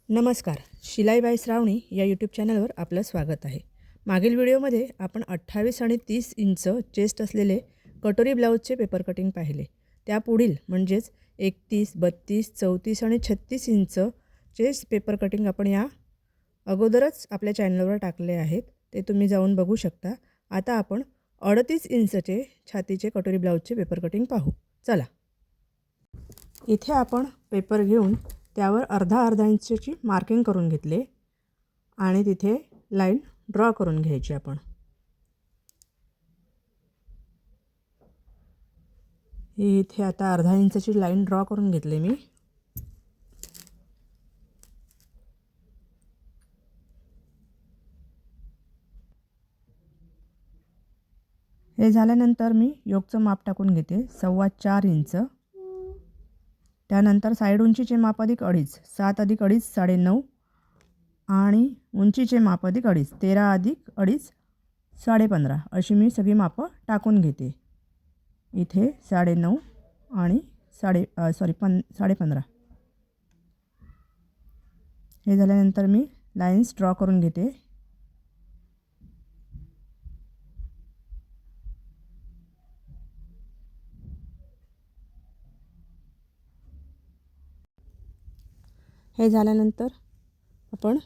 नमस्कार. शिलाई बाय श्रावणी या यूट्यूब चॅनलवर आपलं स्वागत आहे. मागील व्हिडिओमध्ये आपण 28 आणि 30 इंच चेस्ट असलेले कटोरी ब्लाऊजचे पेपर कटिंग पाहिले. त्यापुढील म्हणजेच 31, 32, 34 आणि 36 इंचचे पेपर कटिंग आपण या अगोदरच आपल्या चॅनलवर टाकले आहेत. ते तुम्ही जाऊन बघू शकता. आता आपण 38 इंचचे छातीचे कटोरी ब्लाऊजचे पेपर कटिंग पाहू. चला. इथे आपण पेपर घेऊन त्यावर अर्धा इंचची मार्किंग करून घेतले आणि तिथे लाईन ड्रॉ करून घ्यायची आपण. इथे आता अर्धा इंचची लाईन ड्रॉ करून घेतली मी. हे झाल्यानंतर मी योकचं माप टाकून घेते 4.25 इंच. त्यानंतर साईड उंचीचे माप अधिक 2.5, 7 अधिक 2.5 9.5 आणि उंचीचे माप अधिक 2.5, 13 अधिक 2.5 15.5 अशी मी सगळी मापं टाकून घेते. इथे 9.5 आणि 15.5. हे झाल्यानंतर मी लाईन्स ड्रॉ करून घेते. हे झाल्यानंतर आपण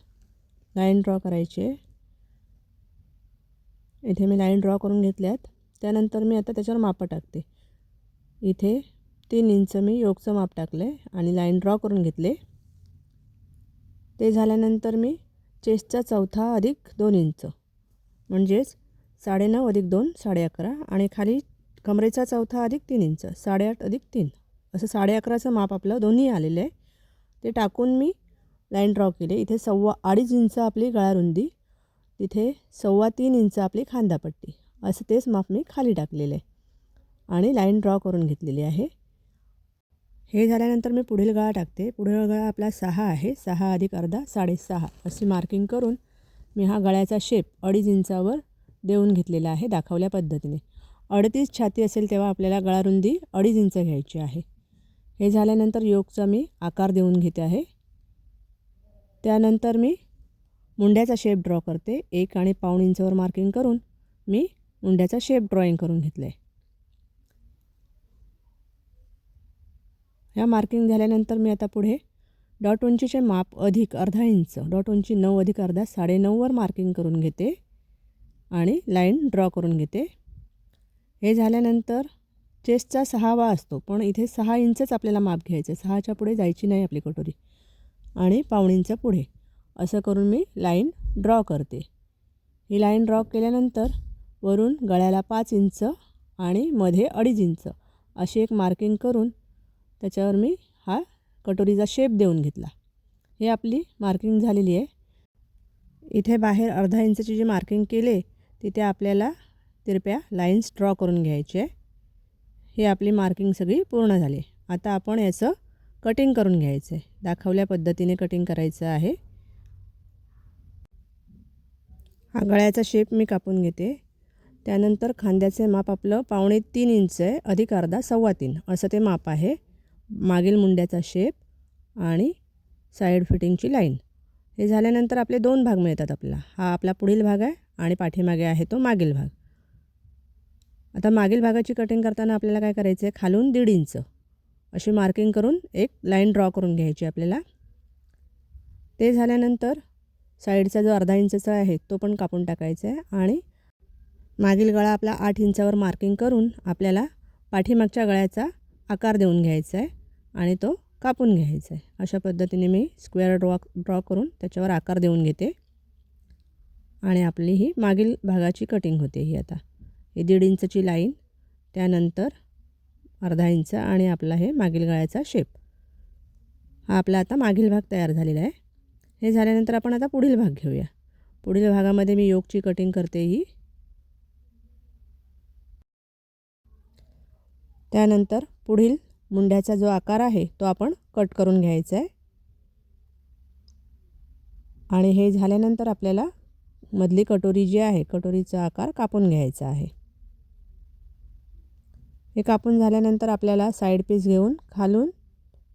लाईन ड्रॉ करायची आहे. इथे मी लाईन ड्रॉ करून घेतल्यात. त्यानंतर मी आता त्याच्यावर मापं टाकते. इथे 3 इंच मी योकचं माप टाकले आणि लाईन ड्रॉ करून घेतले. ते झाल्यानंतर मी चेस्टचा चौथा अधिक 2 इंच म्हणजेच 9.5 अधिक 2 11.5 आणि खाली कमरेचा चौथा अधिक 3 इंच 8.5 अधिक 3 असं 11.5चं माप आपलं दोन्ही आलेलं आहे. ते टाकून मी लाईन ड्रॉ केले. इथे 2.25 इंच आपली गळारुंदी, तिथे 3.25 इंच आपली खांदापट्टी असं तेच माप मी खाली टाकलेलं आहे आणि लाईन ड्रॉ करून घेतलेली आहे. हे झाल्यानंतर मी पुढील गळा टाकते. पुढील गळा आपला 6 आहे. 6 अधिक अर्धा 6.5 अशी मार्किंग करून मी हा गळ्याचा शेप 2.5 इंचावर देऊन घेतलेला आहे दाखवल्या पद्धतीने. 38 छाती असेल तेव्हा आपल्याला गळारुंदी 2.5 इंच घ्यायची आहे. हे झाल्यानंतर योकचा मी आकार देऊन घेते आहे. त्यानंतर मी मुंड्याचा शेप ड्रॉ करते. 1 आणि 1.5 इंचवर मार्किंग करून मी मुंड्याचा शेप ड्रॉईंग करून घेतलं आहे. ह्या मार्किंग झाल्यानंतर मी आता पुढे डॉट उंचीचे माप अधिक अर्धा इंच, डॉट उंची 9 अधिक अर्धा 9.5वर मार्किंग करून घेते आणि लाईन ड्रॉ करून घेते. हे झाल्यानंतर चेस्टचा 6वा असतो पण इथे 6 इंचच आपल्याला माप घ्यायचं. 6च्या पुढे जायची नाही आपली कटोरी आणि 1.5 इंच पुढे असं करून मी लाईन ड्रॉ करते. ही लाईन ड्रॉ केल्यानंतर वरून गळ्याला 5 इंच आणि मध्ये 2.5 इंच अशी एक मार्किंग करून त्याच्यावर मी हा कटोरीचा शेप देऊन घेतला. हे आपली मार्किंग झालेली आहे. इथे बाहेर अर्धा इंचची जी मार्किंग केले तिथे आपल्याला तिरप्या लाईन्स ड्रॉ करून घ्यायचे आहे. ही आपली मार्किंग सगळी पूर्ण झाली. आता आपण याचं कटिंग करून घ्यायचं आहे. दाखवल्या पद्धतीने कटिंग करायचं आहे. हा गळ्याचा शेप मी कापून घेते. त्यानंतर खांद्याचे माप आपलं 2.25 इंच आहे अधिक अर्धा 3.25 असं ते माप आहे. मागील मुंड्याचा शेप आणि साईड फिटिंगची लाईन. हे झाल्यानंतर आपले 2 भाग मिळतात आपल्याला. हा आपला पुढील भाग आहे आणि पाठीमागे आहे तो मागील भाग. आता मागील भागाची कटिंग करताना आपल्याला काय करायचं आहे, खालून 1.5 इंच अशी मार्किंग करून एक लाईन ड्रॉ करून घ्यायची आपल्याला. ते झाल्यानंतर साईडचा जो अर्धा इंचचा आहे तो पण कापून टाकायचा आहे आणि मागील गळा आपला 8 इंचावर मार्किंग करून आपल्याला पाठीमागच्या गळ्याचा आकार देऊन घ्यायचा आहे आणि तो कापून घ्यायचा आहे. अशा पद्धतीने मी स्क्वेअर ड्रॉ करून त्याच्यावर आकार देऊन घेते आणि आपली ही मागील भागाची कटिंग होते. ही आता ही 1.5 इंचची लाईन, त्यानंतर अर्धा इंच आणि आपला हे मागील गळ्याचा शेप. हा आपला आता मागील भाग तयार झालेला आहे. हे झाल्यानंतर आपण आता पुढील भाग घेऊया. पुढील भागामध्ये मी योकची कटिंग करते ही. त्यानंतर पुढील मुंड्याचा जो आकार आहे तो आपण कट करून घ्यायचा आहे आणि हे झाल्यानंतर आपल्याला मधली कटोरी जी आहे कटोरीचा आकार कापून घ्यायचा आहे. हे कापून झाल्यानंतर आपल्याला साईड पीस घेऊन खालून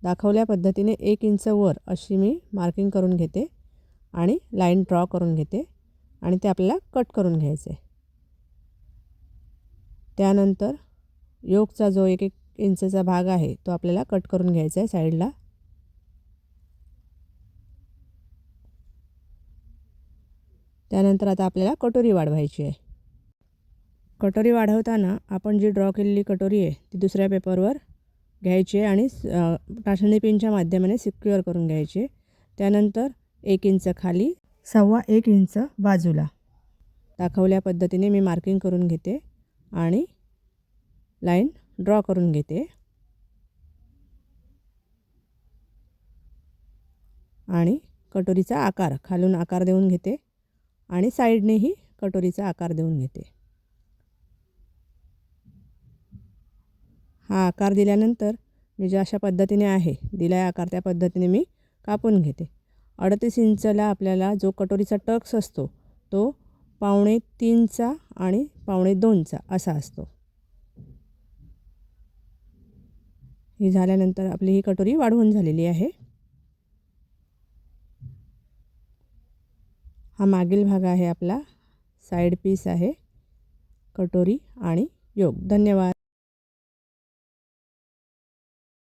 दाखवल्या पद्धतीने 1 इंच वर अशी मी मार्किंग करून घेते आणि लाईन ड्रॉ करून घेते आणि ते आपल्याला कट करून घ्यायचं आहे. त्यानंतर योकचा जो 1 इंचचा भाग आहे तो आपल्याला कट करून घ्यायचा आहे साईडला. त्यानंतर आता आपल्याला कटोरी वाढवायची आहे. कटोरी वाढवताना आपण जी ड्रॉ केलेली कटोरी आहे ती दुसऱ्या पेपरवर घ्यायची आहे आणि टाचणी पिनच्या माध्यमाने सिक्युअर करून घ्यायची आहे. त्यानंतर 1 इंच खाली, 1.25 इंच बाजूला दाखवल्या पद्धतीने मी मार्किंग करून घेते आणि लाईन ड्रॉ करून घेते आणि कटोरीचा आकार खालून आकार देऊन घेते आणि साईडनेही कटोरीचा आकार देऊन घेते. हा आकार दिल्यानंतर मी ज्या अशा पद्धतीने आहे दिलाय आकार त्या पद्धतीने मी कापून घेते. 38 इंचला आपल्याला जो कटोरीचा टक्स असतो तो 2.25 आणि 2.25 असा असतो. ही झाल्यानंतर आपली ही कटोरी वाढवून झालेली आहे. हा मागील भाग आहे आपला, साईड पीस आहे कटोरी आणि योक. धन्यवाद.